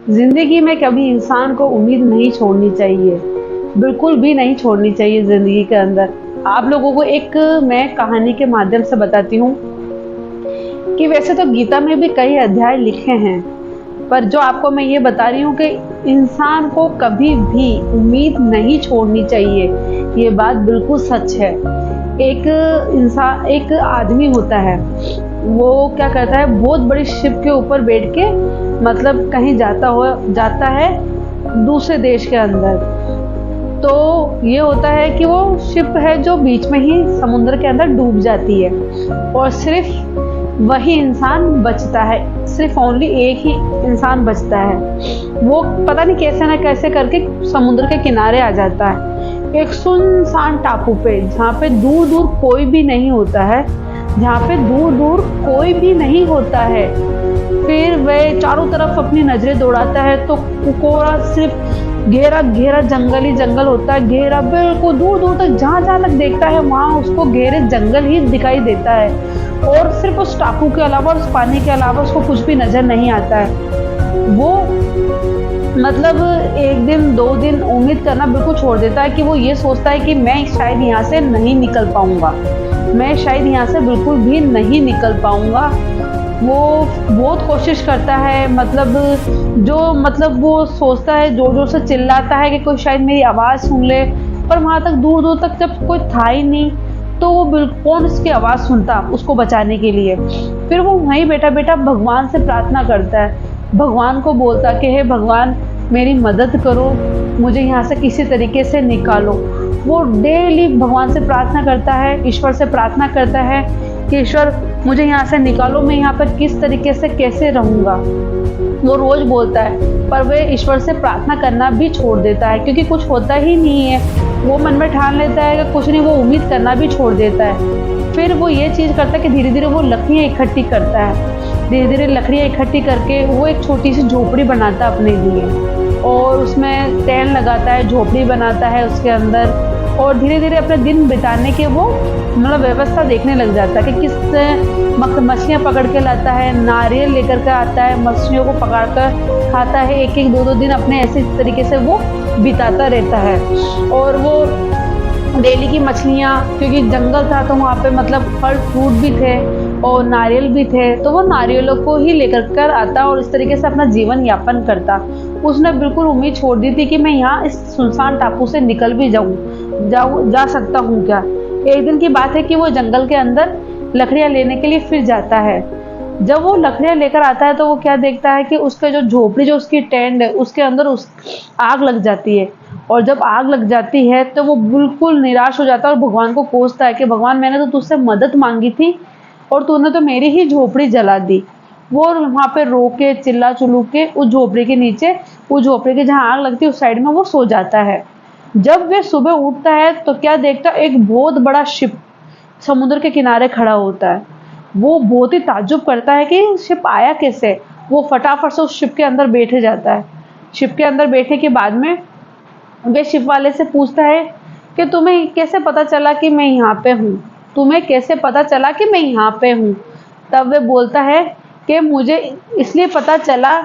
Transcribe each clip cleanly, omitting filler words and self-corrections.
ज़िंदगी में कभी इंसान को उम्मीद नहीं छोड़नी चाहिए, बिल्कुल भी नहीं छोड़नी चाहिए ज़िंदगी के अंदर। आप लोगों को एक मैं कहानी के माध्यम से बताती हूँ कि वैसे तो गीता में भी कई अध्याय लिखे हैं, पर जो आपको मैं ये बता रही हूँ कि इंसान को कभी भी उम्मीद नहीं छोड़नी चाहिए, ये बात बिल्कुल सच है। एक आदमी होता है, वो क्या करता है, बहुत बड़ी शिप के ऊपर बैठ के मतलब कहीं जाता है दूसरे देश के अंदर। तो ये होता है कि वो शिप है जो बीच में ही समुद्र के अंदर डूब जाती है और सिर्फ वही इंसान बचता है, सिर्फ ओनली एक ही इंसान बचता है। वो पता नहीं कैसे ना कैसे करके समुद्र के किनारे आ जाता है, एक सुनसान टापू पे, जहाँ पे दूर दूर कोई भी नहीं होता है, जहाँ पे दूर दूर कोई भी नहीं होता है। फिर वह चारों तरफ अपनी नजरें दौड़ाता है तो पूरा सिर्फ घेरा घेरा जंगल ही जंगल होता है, घेरा बिल्कुल दूर दूर तक, जहाँ जहाँ तक देखता है वहाँ उसको घेरे जंगल ही दिखाई देता है और सिर्फ उस टापू के अलावा, उस पानी के अलावा उसको कुछ भी नजर नहीं आता है। वो मतलब एक दिन दो दिन उम्मीद करना बिल्कुल छोड़ देता है कि वो ये सोचता है कि मैं शायद यहाँ से नहीं निकल पाऊंगा, मैं शायद यहाँ से बिल्कुल भी नहीं निकल पाऊंगा। वो बहुत कोशिश करता है, मतलब वो सोचता है, जोर जोर से चिल्लाता है कि कोई शायद मेरी आवाज़ सुन ले, पर वहाँ तक दूर दूर तक जब कोई था ही नहीं तो वो बिल्कुल कौन उसकी आवाज़ सुनता उसको बचाने के लिए। फिर वो वहीं बैठा बैठा भगवान से प्रार्थना करता है, भगवान को बोलता कि हे भगवान मेरी मदद करो, मुझे यहाँ से किसी तरीके से निकालो। वो डेली भगवान से प्रार्थना करता है, ईश्वर से प्रार्थना करता है कि ईश्वर मुझे यहाँ से निकालो, मैं यहाँ पर किस तरीके से कैसे रहूँगा। वो रोज़ बोलता है, पर वह ईश्वर से प्रार्थना करना भी छोड़ देता है क्योंकि कुछ होता ही नहीं है। वो मन में ठान लेता है कि कुछ नहीं, वो उम्मीद करना भी छोड़ देता है। फिर वो ये चीज़ करता है कि धीरे धीरे वो लकड़ियाँ इकट्ठी करता है, धीरे धीरे लकड़ियाँ इकट्ठी करके वो एक छोटी सी झोपड़ी बनाता है अपने लिए और उसमें टेंट लगाता है, झोपड़ी बनाता है उसके अंदर, और धीरे धीरे अपने दिन बिताने के वो मतलब व्यवस्था देखने लग जाता है कि किस मछलियाँ पकड़ के लाता है, नारियल लेकर के आता है, मछलियों को पकड़ कर खाता है, एक एक दो दो दिन अपने ऐसे तरीके से वो बिताता रहता है। और वो डेली की मछलियाँ, क्योंकि जंगल था तो वहाँ पे मतलब फल फ्रूट भी थे और नारियल भी थे, तो वो नारियलों को ही लेकर कर आता और इस तरीके से अपना जीवन यापन करता। उसने बिल्कुल उम्मीद छोड़ दी थी कि मैं यहाँ इस सुनसान टापू से निकल भी जा सकता हूँ क्या। एक दिन की बात है कि वो जंगल के अंदर लकड़ियाँ लेने के लिए फिर जाता है। जब वो लकड़ियाँ लेकर आता है तो वो क्या देखता है कि उसका जो झोपड़ी, जो उसकी टेंट है, उसके अंदर उस आग लग जाती है। और जब आग लग जाती है तो वो बिल्कुल निराश हो जाता है और भगवान को कोसता है कि भगवान मैंने तो तुझसे मदद मांगी थी और तूने तो मेरी ही झोपड़ी जला दी। वो वहाँ पे रो के चिल्ला चुलू के उस झोपड़ी के नीचे, उस झोपड़ी के जहाँ आग लगती है उस साइड में वो सो जाता है। जब वे सुबह उठता है तो क्या देखता है, एक बहुत बड़ा शिप समुद्र के किनारे खड़ा होता है। वो बहुत ही ताज्जुब करता है कि शिप आया कैसे। वो फटाफट से उस शिप के अंदर बैठे जाता है। शिप के अंदर बैठने के बाद में वे शिप वाले से पूछता है कि तुम्हें कैसे पता चला कि मैं यहाँ पे हूँ, तुम्हें कैसे पता चला कि मैं यहाँ पे हूँ। तब वे बोलता है कि मुझे इसलिए पता चला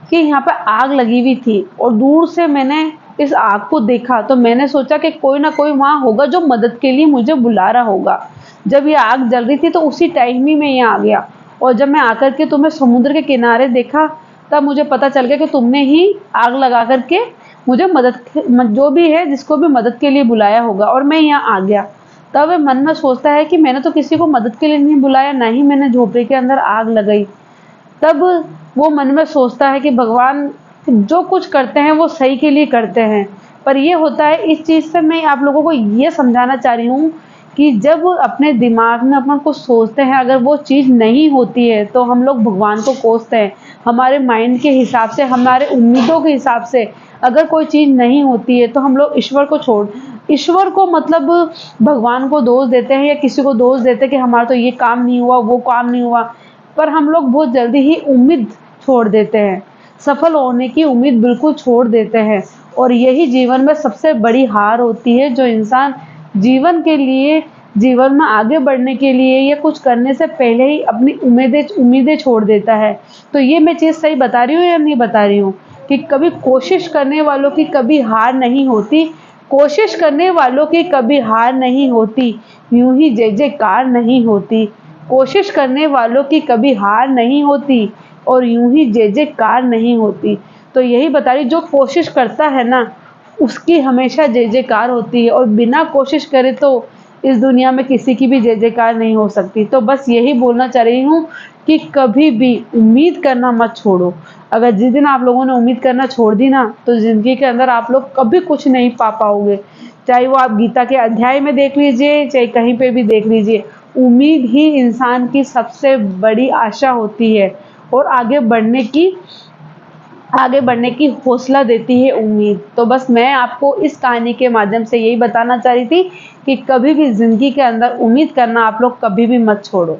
कि यहाँ पे आग लगी हुई थी और दूर से मैंने इस आग को देखा तो मैंने सोचा कि कोई ना कोई वहाँ होगा जो मदद के लिए मुझे बुला रहा होगा। जब ये आग जल रही थी तो उसी टाइम ही मैं यहाँ आ गया और जब मैं आकर के तुम्हें समुद्र के किनारे देखा तब मुझे पता चल गया कि तुमने ही आग लगा करके मुझे जो भी है जिसको भी मदद के लिए बुलाया होगा और मैं यहाँ आ गया। तब वह मन में सोचता है कि मैंने तो किसी को मदद के लिए नहीं बुलाया, ना ही मैंने झोपड़ी के अंदर आग लगाई। तब वो मन में सोचता है कि भगवान जो कुछ करते हैं वो सही के लिए करते हैं। पर ये होता है, इस चीज़ से मैं आप लोगों को ये समझाना चाह रही हूँ कि जब अपने दिमाग में अपन कुछ सोचते हैं, अगर वो चीज़ नहीं होती है तो हम लोग भगवान को कोसते हैं। हमारे माइंड के हिसाब से, हमारे उम्मीदों के हिसाब से अगर कोई चीज़ नहीं होती है तो हम लोग ईश्वर को मतलब भगवान को दोष देते हैं या किसी को दोष देते हैं कि हमारा तो ये काम नहीं हुआ, वो काम नहीं हुआ। पर हम लोग बहुत जल्दी ही उम्मीद छोड़ देते हैं, सफल होने की उम्मीद बिल्कुल छोड़ देते हैं और यही जीवन में सबसे बड़ी हार होती है। जो इंसान जीवन में आगे बढ़ने के लिए या कुछ करने से पहले ही अपनी उम्मीदें छोड़ देता है। तो ये मैं चीज़ सही बता रही हूँ या नहीं बता रही हूँ? कि कभी कोशिश करने वालों की कभी हार नहीं होती, कोशिश करने वालों की कभी हार नहीं होती, यूं ही जय जयकार नहीं होती। कोशिश करने वालों की कभी हार नहीं होती और यूं ही जय जयकार नहीं होती। तो यही बता रही, जो कोशिश करता है ना, उसकी हमेशा जय जयकार होती है, और बिना कोशिश करे तो इस दुनिया में किसी की भी जय जयकार नहीं हो सकती। तो बस यही बोलना चाह रही हूँ कि कभी भी उम्मीद करना मत छोड़ो। अगर जिस दिन आप लोगों ने उम्मीद करना छोड़ दी ना, तो ज़िंदगी के अंदर आप लोग कभी कुछ नहीं पा पाओगे। चाहे वो आप गीता के अध्याय में देख लीजिए, चाहे कहीं पे भी देख लीजिए, उम्मीद ही इंसान की सबसे बड़ी आशा होती है, और आगे बढ़ने की हौसला देती है उम्मीद। तो बस मैं आपको इस कहानी के माध्यम से यही बताना चाह रही थी कि कभी भी ज़िंदगी के अंदर उम्मीद करना आप लोग कभी भी मत छोड़ो।